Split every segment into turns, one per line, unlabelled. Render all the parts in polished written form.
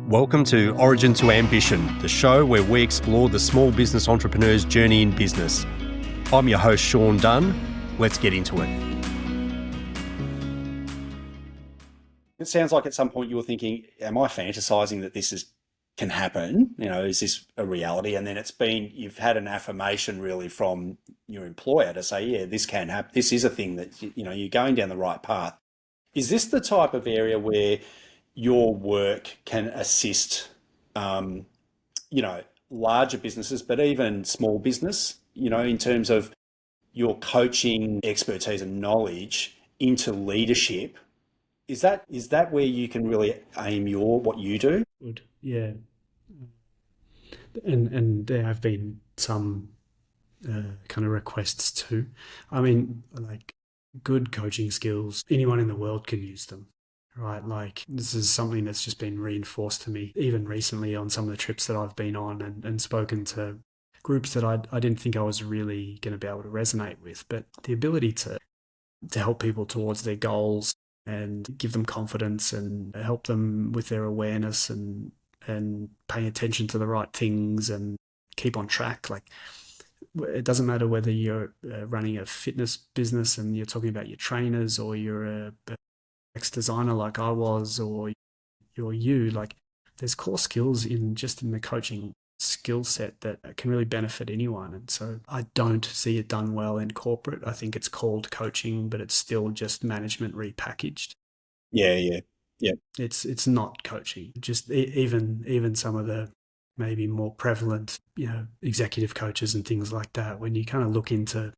Welcome to Origin to Ambition, the show where we explore the small business entrepreneur's journey in business. I'm your host, Sean Dunn. Let's get into it. It sounds like at some point you were thinking, am I fantasizing that can happen? Is this a reality? And then you've had an affirmation really from your employer to say, yeah, this can happen. This is a thing that, you're going down the right path. Is this the type of area where your work can assist, larger businesses, but even small business, in terms of your coaching expertise and knowledge into leadership? Is that where you can really aim what you do?
Good, yeah. And there have been some kind of requests too. I mean, like good coaching skills, anyone in the world can use them. Right, like this is something that's just been reinforced to me, even recently on some of the trips that I've been on and spoken to groups that I didn't think I was really going to be able to resonate with. But the ability to help people towards their goals and give them confidence and help them with their awareness and paying attention to the right things and keep on track. Like it doesn't matter whether you're running a fitness business and you're talking about your trainers, or you're a ex-designer like I was, or you're like there's core skills in the coaching skill set that can really benefit anyone. And so I don't see it done well in corporate. I think it's called coaching, but it's still just management repackaged.
Yeah.
It's not coaching. Just even some of the maybe more prevalent, executive coaches and things like that, when you kind of look into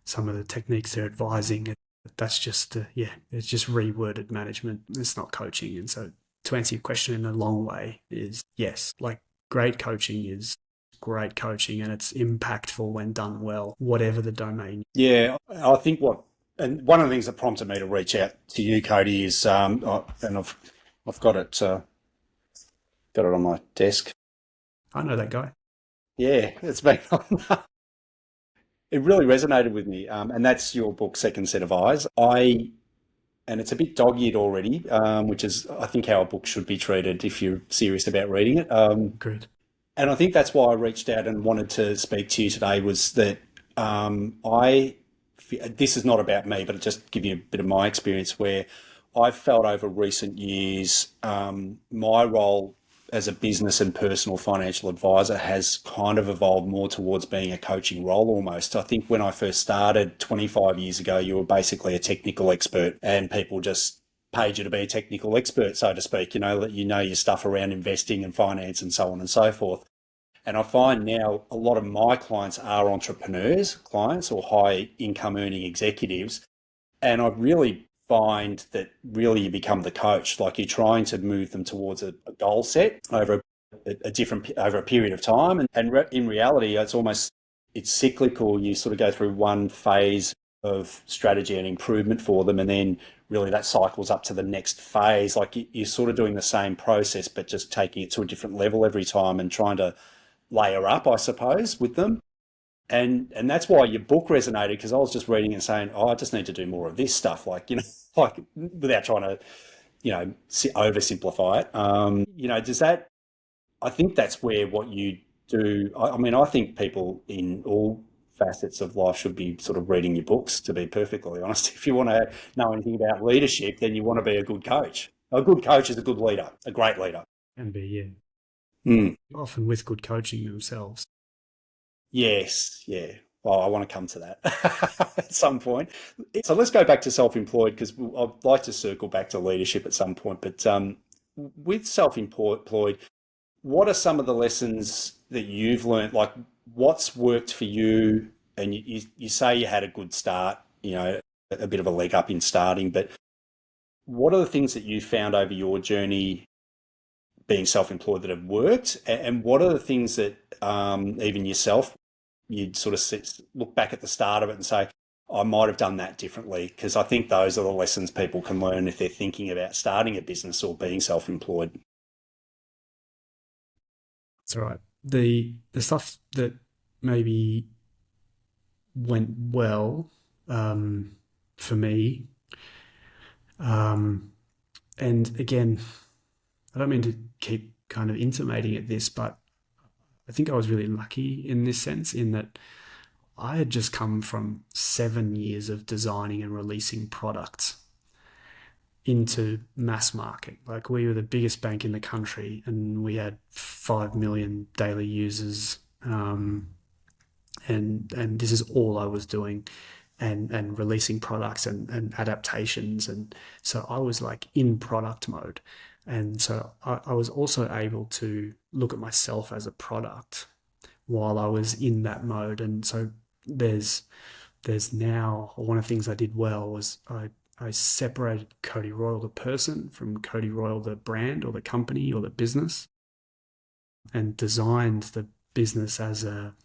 some of the techniques they're advising, that's just it's just reworded management. It's not coaching. And so to answer your question in a long way is yes, like great coaching is great coaching, and it's impactful when done well, whatever the domain.
Yeah, I think and one of the things that prompted me to reach out to you, Cody, is and I've got it on my desk.
I know that guy.
Yeah, it's been it really resonated with me, and that's your book, Second Set of Eyes. And it's a bit dog-eared already, which is, I think, how a book should be treated if you're serious about reading it.
Good.
And I think that's why I reached out and wanted to speak to you today, was that this is not about me, but just give you a bit of my experience, where I've felt over recent years my role as a business and personal financial advisor has kind of evolved more towards being a coaching role almost. I think when I first started 25 years ago, you were basically a technical expert and people just paid you to be a technical expert, so to speak, that you know your stuff around investing and finance and so on and so forth. And I find now a lot of my clients are entrepreneurs, clients, or high income earning executives. And I really find that really you become the coach, like you're trying to move them towards a goal set over a period of time. And in reality, it's cyclical. You sort of go through one phase of strategy and improvement for them, and then really that cycles up to the next phase. Like you're sort of doing the same process, but just taking it to a different level every time and trying to layer up, I suppose, with them. And that's why your book resonated, because I was just reading and saying, I just need to do more of this stuff, like without trying to, oversimplify it. Does that, I think that's where what you do. I mean, I think people in all facets of life should be sort of reading your books, to be perfectly honest. If you want to know anything about leadership, then you want to be a good coach. A good coach is a good leader, a great leader.
And be,
yeah.
Often with good coaching themselves.
Yes, yeah. Well, I want to come to that at some point. So let's go back to self-employed, because I'd like to circle back to leadership at some point. But with self-employed, what are some of the lessons that you've learned? Like, what's worked for you? And you say you had a good start, a bit of a leg up in starting. But what are the things that you found over your journey being self-employed that have worked? And what are the things that even yourself, you'd sort of look back at the start of it and say, I might have done that differently? Because I think those are the lessons people can learn if they're thinking about starting a business or being self-employed.
That's all right. The stuff that maybe went well for me, and again, I don't mean to keep kind of intimating at this, but I think I was really lucky in this sense, in that I had just come from 7 years of designing and releasing products into mass market. Like, we were the biggest bank in the country and we had 5 million daily users. And this is all I was doing, and releasing products and adaptations. And so I was like in product mode. And so I was also able to look at myself as a product while I was in that mode. And so there's now, one of the things I did well was I separated Cody Royle the person from Cody Royle the brand or the company or the business, and designed the business as a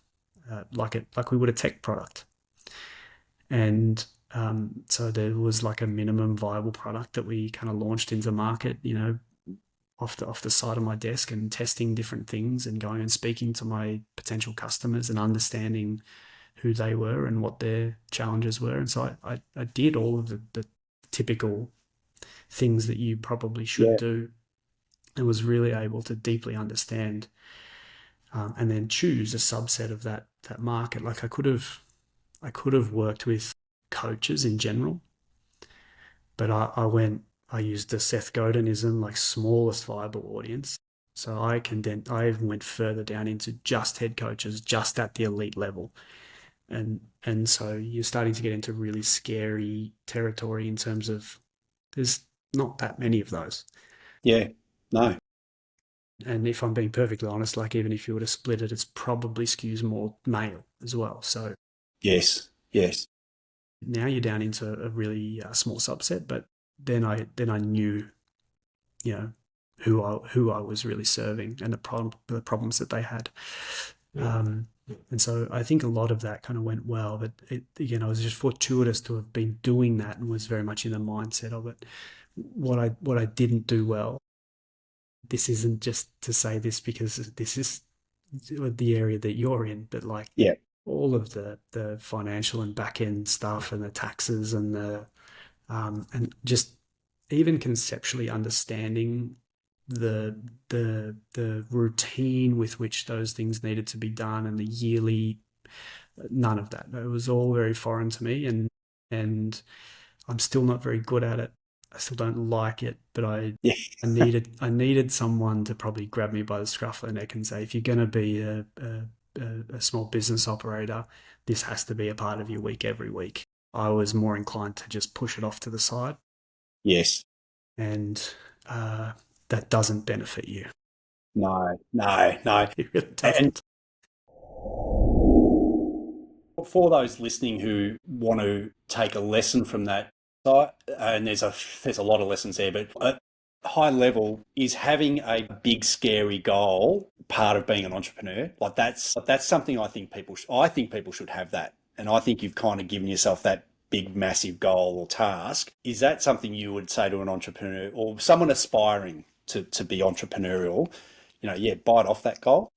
like we would a tech product. And so there was like a minimum viable product that we kind of launched into market, off the side of my desk, and testing different things and going and speaking to my potential customers and understanding who they were and what their challenges were. And so I did all of the typical things that you probably should do, and was really able to deeply understand, and then choose a subset of that market. Like, I could have worked with coaches in general, but I used the Seth Godinism, like smallest viable audience. So I even went further down into just head coaches, just at the elite level. And so you're starting to get into really scary territory in terms of, there's not that many of those.
Yeah, no.
And if I'm being perfectly honest, like, even if you were to split it, it's probably skews more male as well. So
yes.
now you're down into a really small subset. But then I knew, who I was really serving, and the problems that they had. And so I think a lot of that kind of went well. But I was just fortuitous to have been doing that, and was very much in the mindset of it. What I didn't do well, this isn't just to say this because this is the area that you're in, but like, all of the financial and back end stuff, and the taxes, and and just even conceptually understanding the routine with which those things needed to be done, and the yearly, none of that. It was all very foreign to me, and I'm still not very good at it. I still don't like it, but I needed someone to probably grab me by the scruff of the neck and say, if you're going to be a small business operator, this has to be a part of your week every week. I was more inclined to just push it off to the side.
Yes.
And that doesn't benefit you.
No.
It really doesn't.
And for those listening who want to take a lesson from that, and there's a lot of lessons there, but at high level, is having a big scary goal part of being an entrepreneur? Like, that's something I think people should have that. And I think you've kind of given yourself that big, massive goal or task. Is that something you would say to an entrepreneur or someone aspiring to be entrepreneurial? Bite off that goal.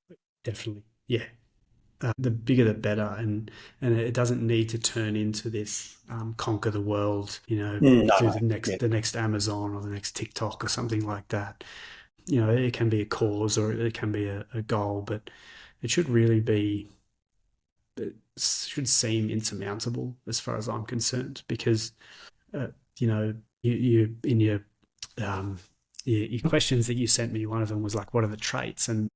Definitely, yeah. The bigger the better, and it doesn't need to turn into this conquer the world, the next Amazon or the next TikTok or something like that. It can be a cause, or it can be a goal, but it should really be, it should seem insurmountable as far as I'm concerned, because you in your questions that you sent me, one of them was like, what are the traits? And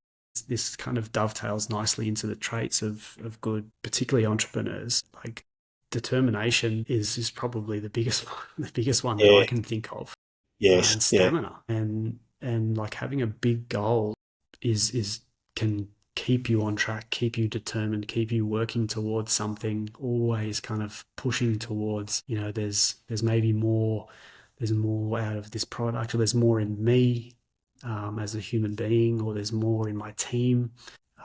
this kind of dovetails nicely into the traits of good, particularly entrepreneurs. Like, determination is probably the biggest one that I can think of.
Yes.
And stamina, and like, having a big goal can keep you on track, keep you determined, keep you working towards something, always kind of pushing towards, there's maybe more, there's more out of this product, or there's more in me as a human being, or there's more in my team,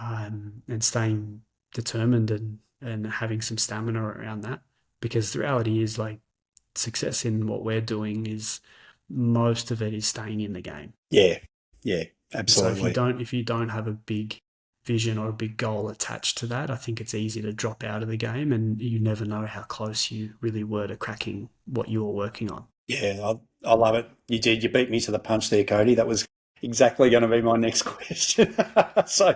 and staying determined and having some stamina around that. Because the reality is, like, success in what we're doing is, most of it is staying in the game.
Yeah, absolutely.
So if you don't have a big vision or a big goal attached to that, I think it's easy to drop out of the game, and you never know how close you really were to cracking what you were working on.
Yeah, I love it. You did. You beat me to the punch there, Cody. That was exactly going to be my next question. So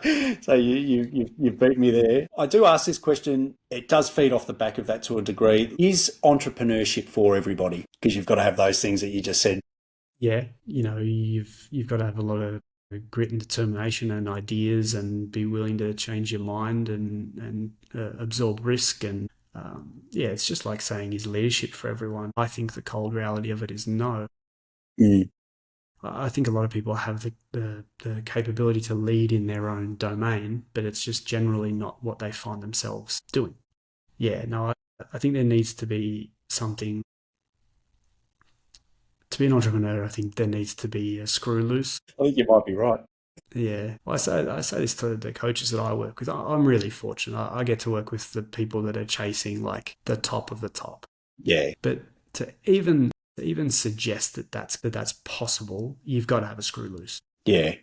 you beat me there. I do ask this question. It does feed off the back of that to a degree. Is entrepreneurship for everybody? Because you've got to have those things that you just said.
Yeah, you've got to have a lot of grit and determination and ideas, and be willing to change your mind and absorb risk. And yeah, it's just like saying, is leadership for everyone? I think the cold reality of it is no.
Mm.
I think a lot of people have the capability to lead in their own domain, but it's just generally not what they find themselves doing. Yeah, no, I think there needs to be something. To be an entrepreneur, I think there needs to be a screw loose.
I think you might be right.
Yeah, well, I say this to the coaches that I work with. I'm really fortunate. I get to work with the people that are chasing like the top of the top.
Yeah,
But to even suggest that that's possible, you've got to have a screw loose.
yeah.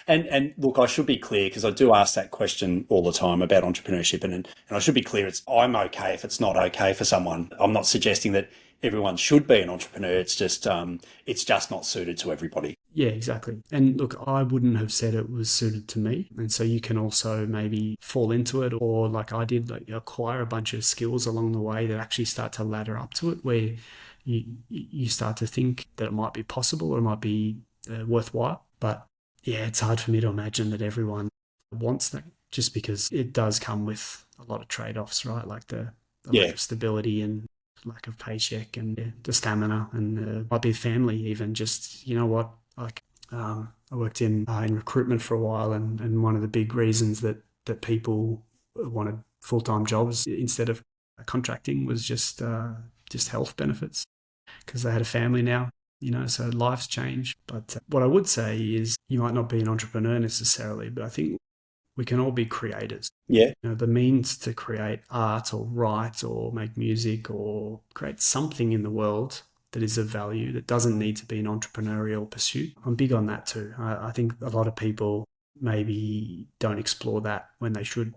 And look, I should be clear because I do ask that question all the time about entrepreneurship, and I should be clear. I'm okay if it's not okay for someone. I'm not suggesting that everyone should be an entrepreneur. It's just not suited to everybody.
Yeah, exactly. And look, I wouldn't have said it was suited to me. And so you can also maybe fall into it, or like I did, like acquire a bunch of skills along the way that actually start to ladder up to it, where you start to think that it might be possible or it might be worthwhile. But yeah, it's hard for me to imagine that everyone wants that, just because it does come with a lot of trade-offs, right? Like the lack
Yeah,
of stability and lack of paycheck, and the stamina, and might be family even. Just, you know what, like I worked in recruitment for a while, and one of the big reasons that people wanted full-time jobs instead of contracting was just health benefits, because they had a family now. So life's changed. But what I would say is, you might not be an entrepreneur necessarily, but I think we can all be creators.
yeah.
The means to create art or write or make music or create something in the world that is of value, that doesn't need to be an entrepreneurial pursuit. I'm big on that too. I think a lot of people maybe don't explore that when they should.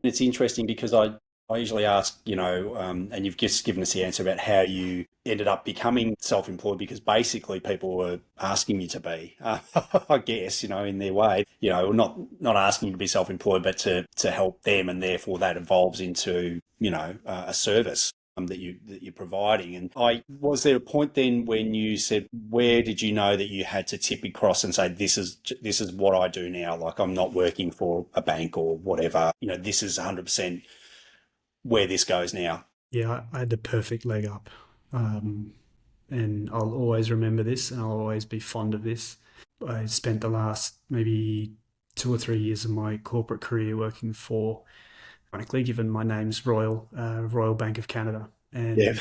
It's interesting because I usually ask, and you've just given us the answer about how you ended up becoming self-employed, because basically people were asking you to be, I guess, in their way, not asking you to be self-employed, but to help them, and therefore that evolves into, a service that you're providing. And was there a point then when you said, where did you know that you had to tip across and say, this is what I do now? Like, I'm not working for a bank or whatever. This is 100% where this goes now.
Yeah, I had the perfect leg up. And I'll always remember this, and I'll always be fond of this. I spent the last maybe 2 or 3 years of my corporate career working for, ironically, given my name's Royal, Royal Bank of Canada.
Yeah.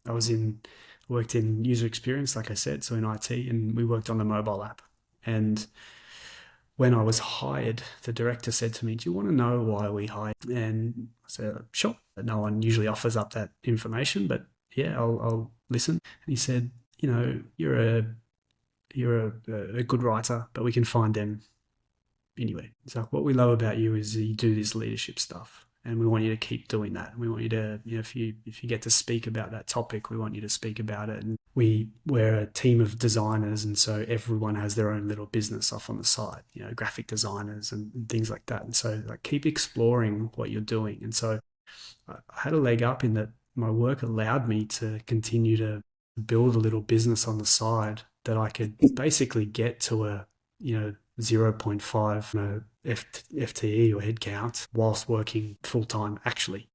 And worked in user experience, like I said, so in IT, and we worked on the mobile app. And when I was hired, the director said to me, "Do you want to know why we hired?" And I said, "Sure." No one usually offers up that information, but yeah, I'll listen. And he said, "You're a good writer, but we can find them anyway." It's like, what we love about you is you do this leadership stuff, and we want you to keep doing that. And we want you to, if you get to speak about that topic, we want you to speak about it. And we're a team of designers, and so everyone has their own little business off on the side, graphic designers and things like that. And so, like, keep exploring what you're doing. And so I had a leg up in that my work allowed me to continue to build a little business on the side, that I could basically get to a, 0.5 FTE or headcount whilst working full time. Actually,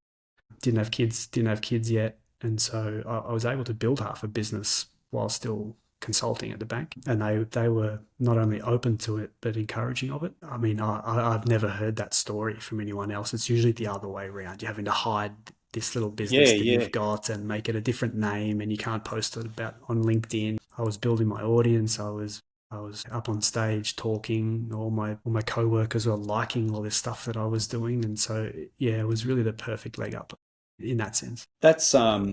didn't have kids yet, and so I was able to build half a business while still consulting at the bank. And they were not only open to it, but encouraging of it. I mean, I've never heard that story from anyone else. It's usually the other way around. You're having to hide this little business
Yeah,
that
yeah.
you've got and make it a different name, and you can't post it about on LinkedIn. I was building my audience. I was up on stage talking. All my coworkers were liking all this stuff that I was doing, and so yeah, it was really the perfect leg up in that sense.
That's so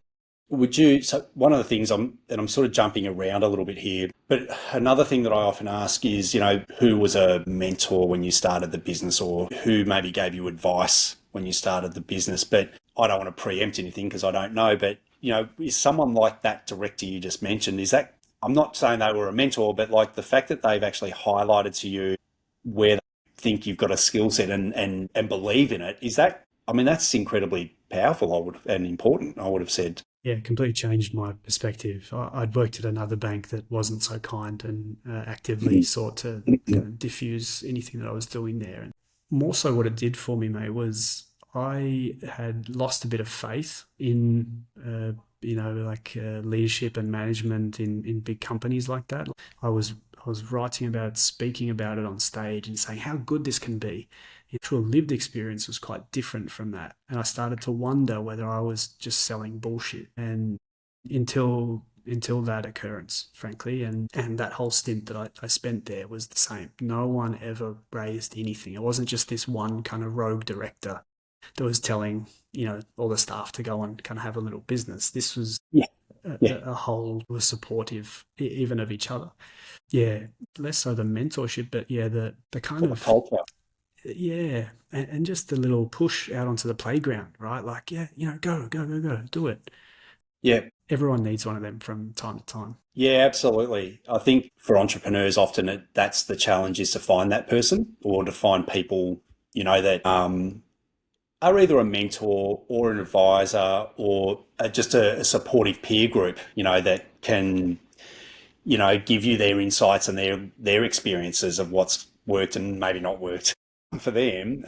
one of the things I'm sort of jumping around a little bit here, but another thing that I often ask is, who was a mentor when you started the business, or who maybe gave you advice when you started the business? But I don't want to preempt anything because I don't know, but is someone like that director you just mentioned, is that I'm not saying they were a mentor, but like the fact that they've actually highlighted to you where they think you've got a skill set and believe in it, is that, I mean, that's incredibly powerful, and important, I would have said.
Yeah, it completely changed my perspective. I'd worked at another bank that wasn't so kind and actively sought to diffuse anything that I was doing there. And more so what it did for me, mate, was I had lost a bit of faith in, leadership and management in big companies like that. I was writing about it, speaking about it on stage and saying how good this can be. The actual lived experience was quite different from that. And I started to wonder whether I was just selling bullshit. And until that occurrence, frankly, and that whole stint that I spent there was the same. No one ever raised anything. It wasn't just this one kind of rogue director that was telling, all the staff to go and kind of have a little business. This was a whole was supportive even of each other. Yeah, less so the mentorship, but the kind of
culture.
Yeah, and just the little push out onto the playground, right? Like, go, do it.
Yeah.
Everyone needs one of them from time to time.
Yeah, absolutely. I think for entrepreneurs, often that's the challenge, is to find that person, or to find people, that are either a mentor or an advisor, or just a supportive peer group, that can, give you their insights and their experiences of what's worked and maybe not worked for them.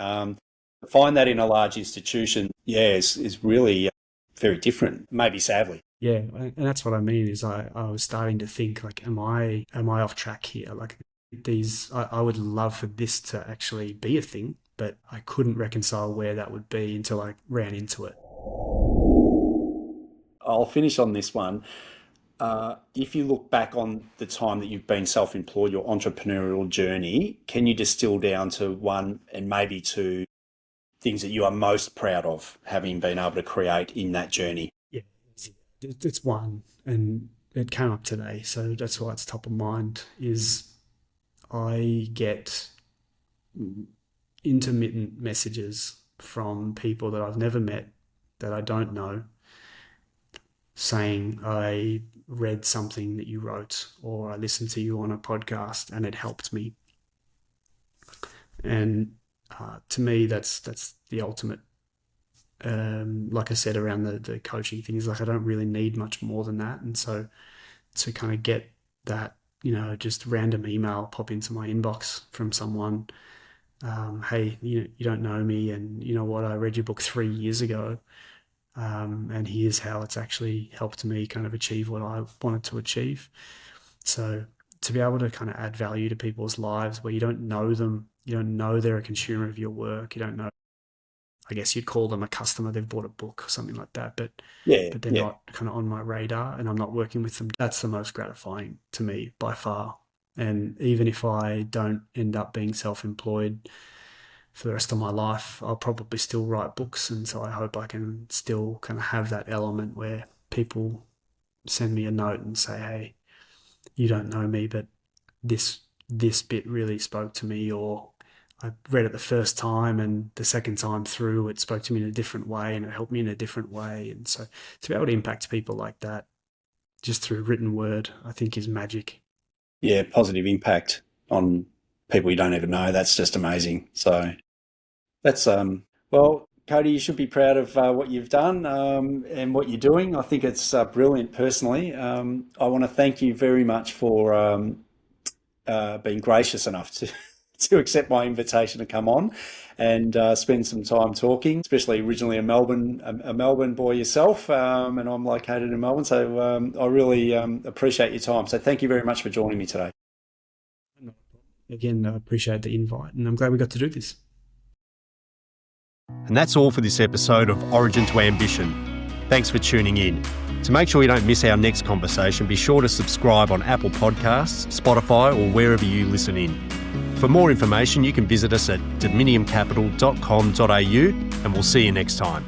Find that in a large institution, is really very different, maybe sadly.
Yeah, and that's what I mean, is I was starting to think, like, am I off track here? Like, I would love for this to actually be a thing, but I couldn't reconcile where that would be until I ran into it.
I'll finish on this one. If you look back on the time that you've been self-employed, your entrepreneurial journey, can you distill down to one and maybe two things that you are most proud of having been able to create in that journey?
Yeah, it's one, and it came up today, so that's why it's top of mind, is I get intermittent messages from people that I've never met, that I don't know, saying, I read something that you wrote, or I listened to you on a podcast and it helped me. And to me, that's the ultimate. Like I said, around the coaching things, like I don't really need much more than that. And so to kind of get that, just random email pop into my inbox from someone, hey, you don't know me, and you know what, I read your book 3 years ago. And here's how it's actually helped me kind of achieve what I wanted to achieve. So to be able to kind of add value to people's lives where you don't know them, you don't know they're a consumer of your work, you don't know, I guess you'd call them a customer, they've bought a book or something like that, but they're not kind of on my radar and I'm not working with them. That's the most gratifying to me by far. And even if I don't end up being self-employed for the rest of my life, I'll probably still write books. And so I hope I can still kind of have that element where people send me a note and say, hey, you don't know me, but this bit really spoke to me, or I read it the first time and the second time through it spoke to me in a different way and it helped me in a different way. And so to be able to impact people like that just through written word, I think is magic.
Yeah, positive impact on people you don't even know. That's just amazing. So that's, well, Cody, you should be proud of what you've done and what you're doing. I think it's brilliant personally. I want to thank you very much for being gracious enough to accept my invitation to come on and spend some time talking, especially originally a Melbourne boy yourself, and I'm located in Melbourne. So I really appreciate your time. So thank you very much for joining me today.
Again, I appreciate the invite and I'm glad we got to do this.
And that's all for this episode of Origin to Ambition. Thanks for tuning in. To make sure you don't miss our next conversation, be sure to subscribe on Apple Podcasts, Spotify, or wherever you listen in. For more information, you can visit us at dominiumcapital.com.au, and we'll see you next time.